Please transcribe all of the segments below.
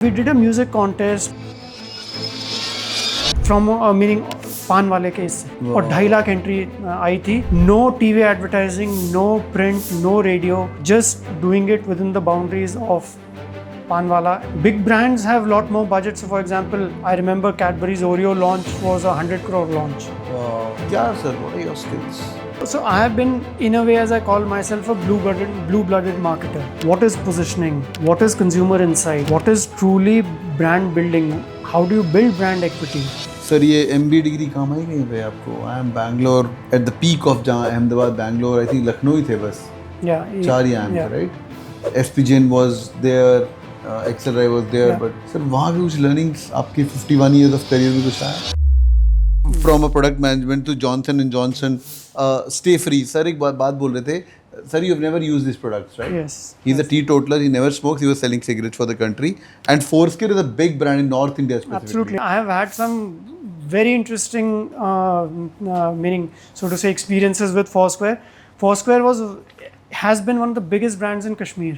We did a music contest from meaning पान वाले के इससे और 2.5 लाख एंट्री आई थी. No TV advertising, no print, no radio, just doing it within the boundaries of Panwala. Big brands have a lot more budget. So, for example, I remember Cadbury's Oreo launch was a 100 crore launch. Yeah, sir. What are your skills? So, I have been, in a way, as I call myself, a blue-blooded marketer. What is positioning? What is consumer insight? What is truly brand building? How do you build brand equity? Sir ये MBA degree कहाँ आई कहीं पे आपको? I am Bangalore at the peak of जहाँ Ahmedabad Bangalore I think Lucknow ही थे बस. चार ही आए right. SP Jain was there. Excel was there, but sir वहाँ भी कुछ learnings आपके 51 years of career में कुछ आया? From a product management to Johnson and Johnson, stay free. Sir एक बात बोल रहे थे. Sir, you have never used these products, right? Yes. He's a teetotaler. He never smokes. He was selling cigarettes for the country. And Foursquare is a big brand in North India specifically. Absolutely. I have had some very interesting, meaning so to say, experiences with Foursquare. Foursquare has been one of the biggest brands in Kashmir.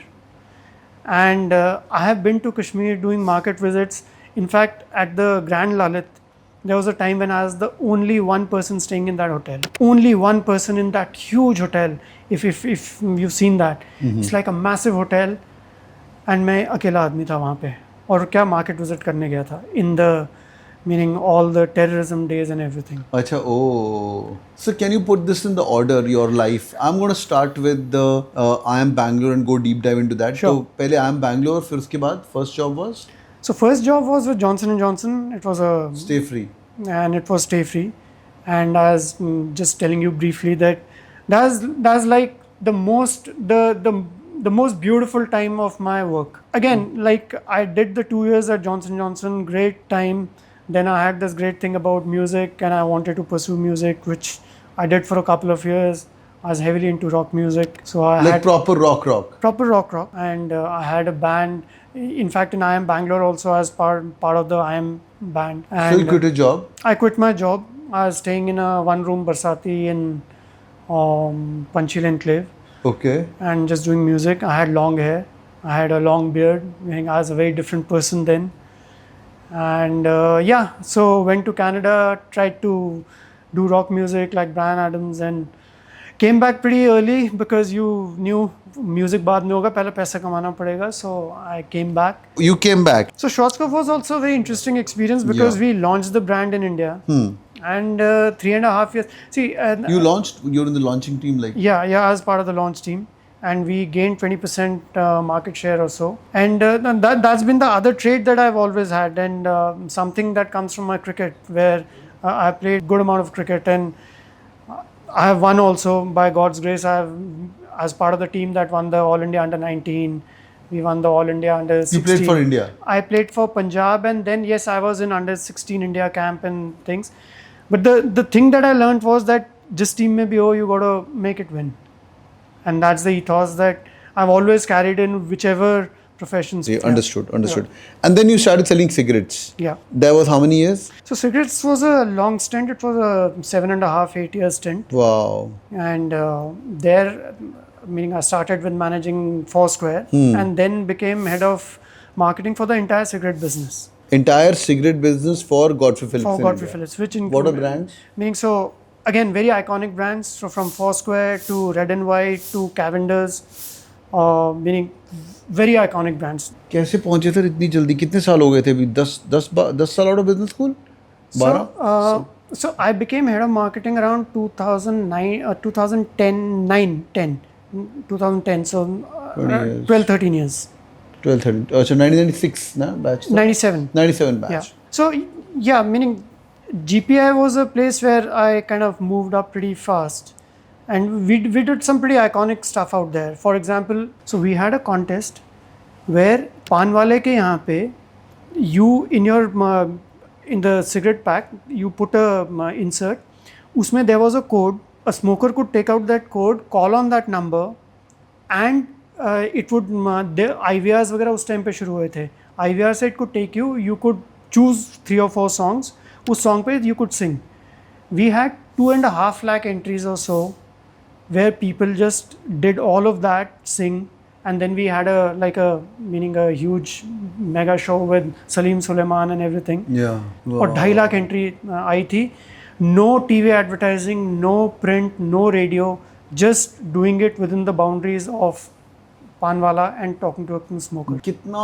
And I have been to Kashmir doing market visits. In fact, at the Grand Lalit, there was a time when I was the only one person staying in that hotel. Only one person in that huge hotel. If you've seen that, it's like a massive hotel. And मैं अकेला आदमी था वहाँ पे. और क्या market visit करने गया था in the meaning all the terrorism days and everything. Acha, oh. So can you put this in the order, your life? I'm going to start with the I am Bangalore and go deep dive into that. Sure. So पहले I am Bangalore, फिर उसके बाद first job was? So first job was with Johnson & Johnson. It was a... Stay free. And it was stay free. And I was just telling you briefly that's like the most beautiful time of my work. Again, like I did the 2 years at Johnson & Johnson, great time. Then I had this great thing about music and I wanted to pursue music, which I did for a couple of years. I was heavily into rock music. So I like had proper rock. Proper rock. And I had a band. In fact, in I am Bangalore also as part of the I am band. And so you quit your job? I quit my job. I was staying in a one-room Barsati in Panchil Enclave. Okay. And just doing music. I had long hair. I had a long beard. I was a very different person then. And so went to Canada, tried to do rock music like Bryan Adams and came back pretty early because you knew music बाद में होगा, पहले पैसा कमाना पड़ेगा. So I came back. You came back. So Schwarzkopf was also a very interesting experience because we launched the brand in India. And 3.5 years. See, you're in the launching team like? Yeah, I was part of the launch team. And we gained 20% market share or so. And that's been the other trait that I've always had, and something that comes from my cricket, where I played good amount of cricket, and I have won also by God's grace. As part of the team that won the All India Under 19, we won the All India Under 16. You played for India? I played for Punjab, and then yes, I was in Under 16 India camp and things. But the thing that I learned was that just team mein bhi ho, you got to make it win. And that's the ethos that I've always carried in whichever professions. Yeah, understood. Yeah. And then you started selling cigarettes. Yeah. That was how many years? So cigarettes was a long stint. It was a 7.5, 8 year stint. Wow. And there, meaning I started with managing Foursquare and then became head of marketing for the entire cigarette business. Entire cigarette business for Godfrey Phillips. For Godfrey Phillips, which include... What are brands? Meaning so... Again, very iconic brands, so from Foursquare to Red and White to Cavender's, meaning very iconic brands. कैसे पहुंचे थे इतनी जल्दी? कितने साल हो गए थे अभी? 10 साल out of business school? 12? So I became head of marketing around 2009, 2010. So 12, 13 years. 12, 13. So 1996 na batch? 97. 97 batch. Yeah. So yeah, meaning GPI was a place where I kind of moved up pretty fast, and we did some pretty iconic stuff out there. For example, so we had a contest where पान वाले के यहाँ पे you in the cigarette pack you put a insert, उसमें there was a code. A smoker could take out that code, call on that number, and it would the IVRs वगैरह उस time पे शुरू हुए थे. IVR से it could take you could choose 3 or 4 songs. उस song पे you could sing. We had 2.5 lakh entries or so, where people just did all of that, sing, and then we had a huge mega show with Salim Suleiman and everything. Yeah. और 2.5 lakh entry आई थी. No TV advertising, no print, no radio, just doing it within the boundaries of Panwala and talking to a smoker. कितना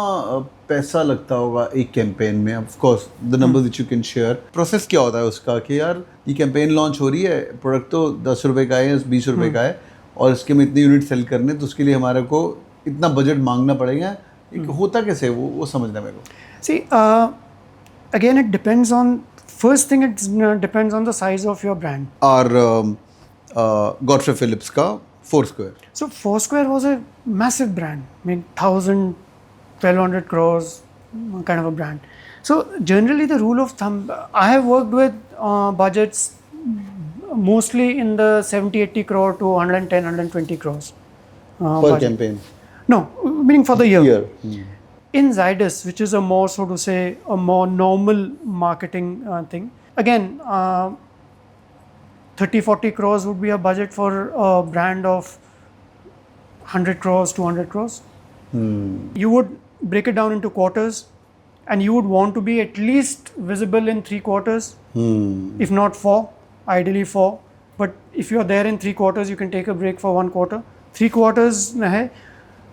पैसा लगता होगा एक campaign में? Of course the number which you can share. Process क्या होता है उसका कि यार ये कैंपेन लॉन्च हो रही है, प्रोडक्ट तो 10 रुपए का है या 20 रुपए का है और इसके में इतने यूनिट सेल करने, तो उसके लिए हमारे को इतना बजट मांगना पड़ेगा. होता कैसे वो समझना मेरे को. See, again it depends on, first thing it depends on the size of your brand. और Godfrey Phillips का Foursquare. So Foursquare was a massive brand. I mean, 1,200 crores kind of a brand. So generally the rule of thumb, I have worked with budgets mostly in the 70-80 crore to 110-120 crores. Per budget. campaign? No, meaning for the year. Hmm. In Zydus, which is a more, so to say, a more normal marketing thing, again, 30-40 crores would be a budget for a brand of 100 crores, 200 crores. You would break it down into quarters, and you would want to be at least visible in 3 quarters, if not 4, ideally 4. But if you are there in 3 quarters, you can take a break for 1 quarter. 3 quarters में है,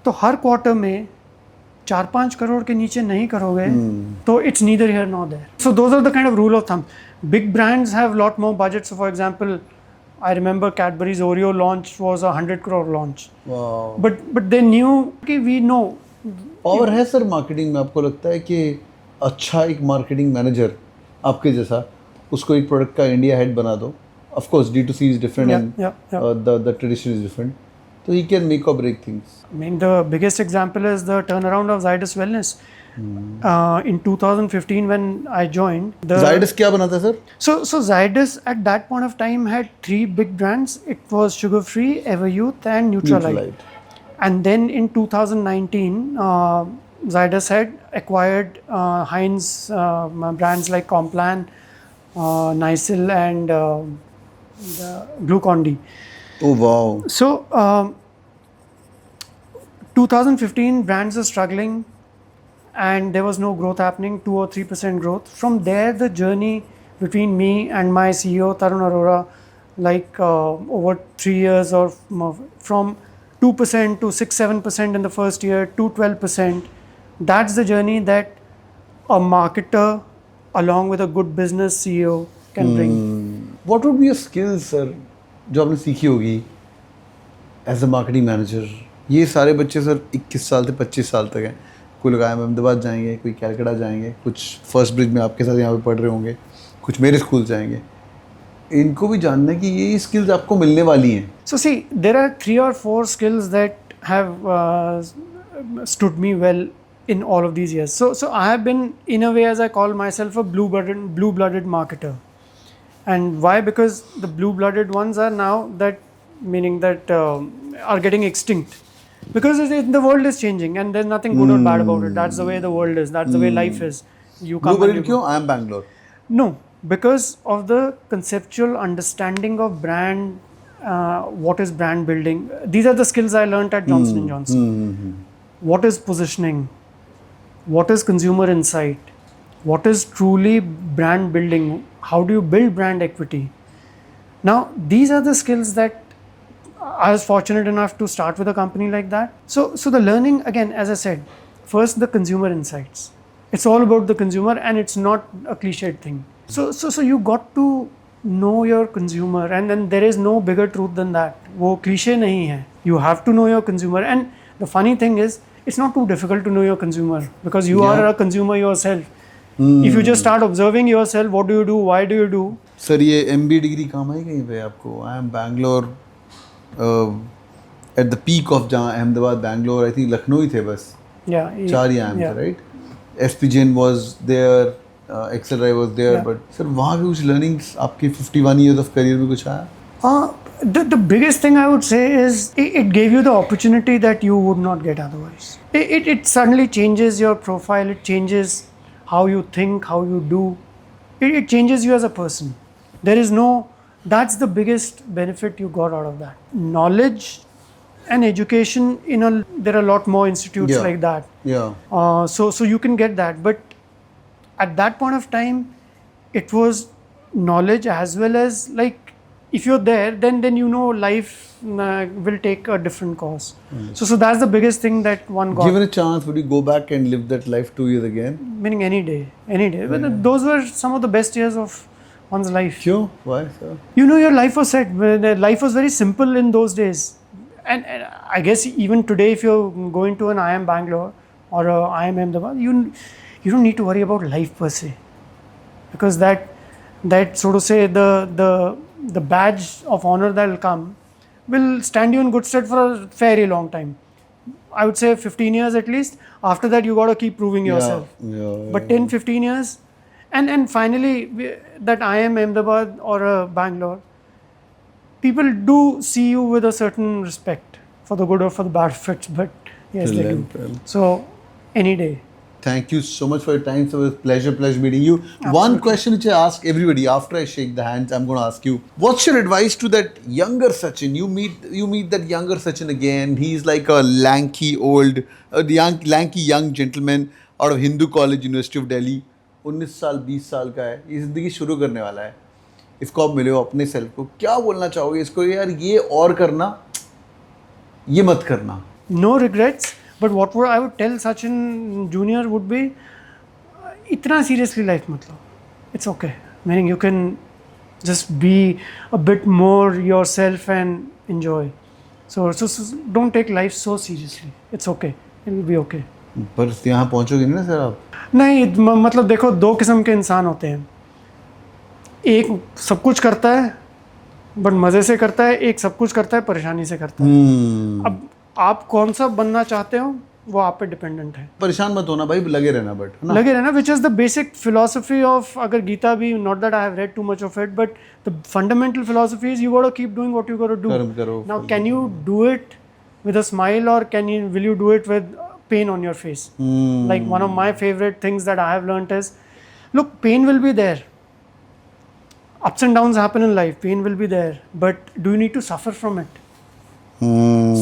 तो हर quarter में 4-5 करोड़ के नीचे नहीं करोगे तो it's neither here nor there. So those are the kind of rule of thumb. Big brands have a lot more budget. So for example, I remember Cadbury's Oreo launch was a 100 crore launch. Wow. But they knew कि we know. Power है sir marketing में. आपको लगता है कि अच्छा एक marketing manager आपके जैसा उसको एक प्रोडक्ट का इंडिया हेड बना दो. Of course D2C is different and the tradition is different. So he can make or break things. I mean, the biggest example is the turnaround of Zydus Wellness. In 2015 when I joined, Zydus क्या बनाता है sir? So Zydus at that point of time had 3 big brands. It was Sugar Free, Everyouth and Nutralite. And then in 2019, Zydus had acquired Heinz brands like Complan, Nycil and Glucon-D. Oh wow. So 2015 brands are struggling and there was no growth happening, 2 or 3% growth. From there the journey between me and my CEO Tarun Arora, like over 3 years, or from 2% to 6-7% in the first year to 12%, that's the journey that a marketer along with a good business CEO can bring. What would be your skills sir जो आपने सीखी होगी as a marketing manager? ये सारे बच्चे sir 21 साल से 25 साल तक हैं. कोई लोग अहमदाबाद जाएंगे, कोई कैलकाटा जाएंगे, कुछ फर्स्ट ब्रिज में आपके साथ यहाँ पे पढ़ रहे होंगे, कुछ मेरे स्कूल जाएंगे. इनको भी जानना है कि ये स्किल्स आपको मिलने वाली हैं. So see, there are 3 or 4 skills that have stood me well in all of these years. So I have been, in a way, as I call myself, a blue-blooded marketer. And why? Because the blue-blooded ones are now are getting extinct. Because the world is changing and there's nothing good or bad about it. That's the way the world is. That's the way life is. You come. Blue-blooded क्यों? I am Bangalore. No, because of the conceptual understanding of brand. What is brand building? These are the skills I learned at Johnson & Johnson. What is positioning? What is consumer insight? What is truly brand building? How do you build brand equity? Now, these are the skills that I was fortunate enough to start with a company like that. So the learning, again, as I said, first the consumer insights. It's all about the consumer and it's not a cliched thing. So you got to know your consumer, and then there is no bigger truth than that. वो cliche नहीं है. You have to know your consumer, and the funny thing is, it's not too difficult to know your consumer because you are a consumer yourself. If you just start observing yourself, what do you do? Why do you do? Sir ये MBA degree काम आई कहीं पे आपको? I am Bangalore at the peak of जहाँ Ahmedabad, Bangalore, I think Lucknow ही थे बस. 4 ही आए थे, right? SP Jain was there, Excel was there, but sir वहाँ पे कुछ learnings आपके 51 years of career में कुछ आया? The biggest thing I would say is it gave you the opportunity that you would not get otherwise. It suddenly changes your profile. It changes how you think, how you do. It changes you as a person. That's the biggest benefit you got out of that. Knowledge and education there are a lot more institutes Yeah. like that. Yeah. So you can get that, but at that point of time it was knowledge as well as like if you're there then you know life will take a different course. So that's the biggest thing that one got. Given a chance, would you go back and live that life 2 years again? Meaning any day. But those were some of the best years of one's life. Kyun? Why, sir? You know, your life was set. Life was very simple in those days, and I guess even today, if you're going to an IIM Bangalore or a IIM Ahmedabad, you don't need to worry about life per se, because that so to say the badge of honor that will come will stand you in good stead for a very long time. I would say 15 years at least. After that, you got to keep proving yourself. Yeah. But 10, 15 years, and finally, that IIM Ahmedabad or Bangalore, people do see you with a certain respect for the good or for the bad of it. But yes, they do. Brilliant. So, any day. Thank you so much for your time. So it was pleasure meeting you. One question which I ask everybody after I shake the hands, I'm going to ask you, what's your advice to that younger Sachin? You meet that younger Sachin again. He's like a lanky young gentleman out of Hindu College, University of Delhi. 19 साल 20 साल का है, ये जिंदगी शुरू करने वाला है. इसको आप मिले हो अपने सेल्फ को, क्या बोलना चाहोगे इसको? यार ये और करना, ये मत करना. No regrets. But what I would tell Sachin Junior would be, इतना seriously life मत लो. It's okay. Meaning you can just be a bit more yourself and enjoy. So don't take life so seriously. It's okay. It will be okay. पर यहाँ पहुँचोगे नहीं ना sir आप? नहीं, मतलब देखो, दो किस्म के इंसान होते हैं. एक सब कुछ करता है बट मज़े से करता है, एक सब कुछ करता है परेशानी से करता है. अब आप कौन सा बनना चाहते हो वो आप पे डिपेंडेंट है. परेशान मत होना भाई, लगे रहना. बट लगे रहना, which is the basic philosophy of, अगर गीता भी, not that I have read too much of it, but the fundamental philosophy is you got to keep doing what you got to do. कर्म करो. Now can you do it with a smile or will you do it with pain on your face? Like one of my favorite things that I have learnt is, look, pain will be there. Ups and downs happen in life. Pain will be there. But do you need to suffer from it?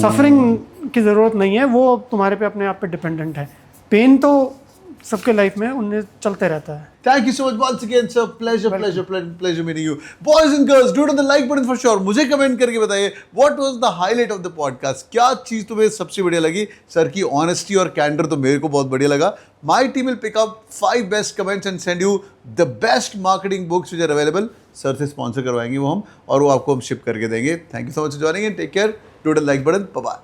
Suffering की ज़रूरत नहीं है, वो तुम्हारे पे अपने आप पे डिपेंडेंट है. पेन तो सबके लाइफ में उन्हें चलते रहता है. Thank you so much once again, sir. Pleasure meeting you. Boys and girls, do it on the like button for sure. मुझे कमेंट करके बताइए what was the highlight of the podcast. क्या चीज़ तुम्हें सबसे बढ़िया लगी? सर की honesty और candor तो मेरे को बहुत बढ़िया लगा. My team will pick up 5 best comments and send you the best marketing books which are available. Sir से स्पॉन्सर करवाएंगे वो हम, और वो आपको हम शिप करके देंगे. Thank you so much for joining in. Take care. Do it on the like button. Bye bye.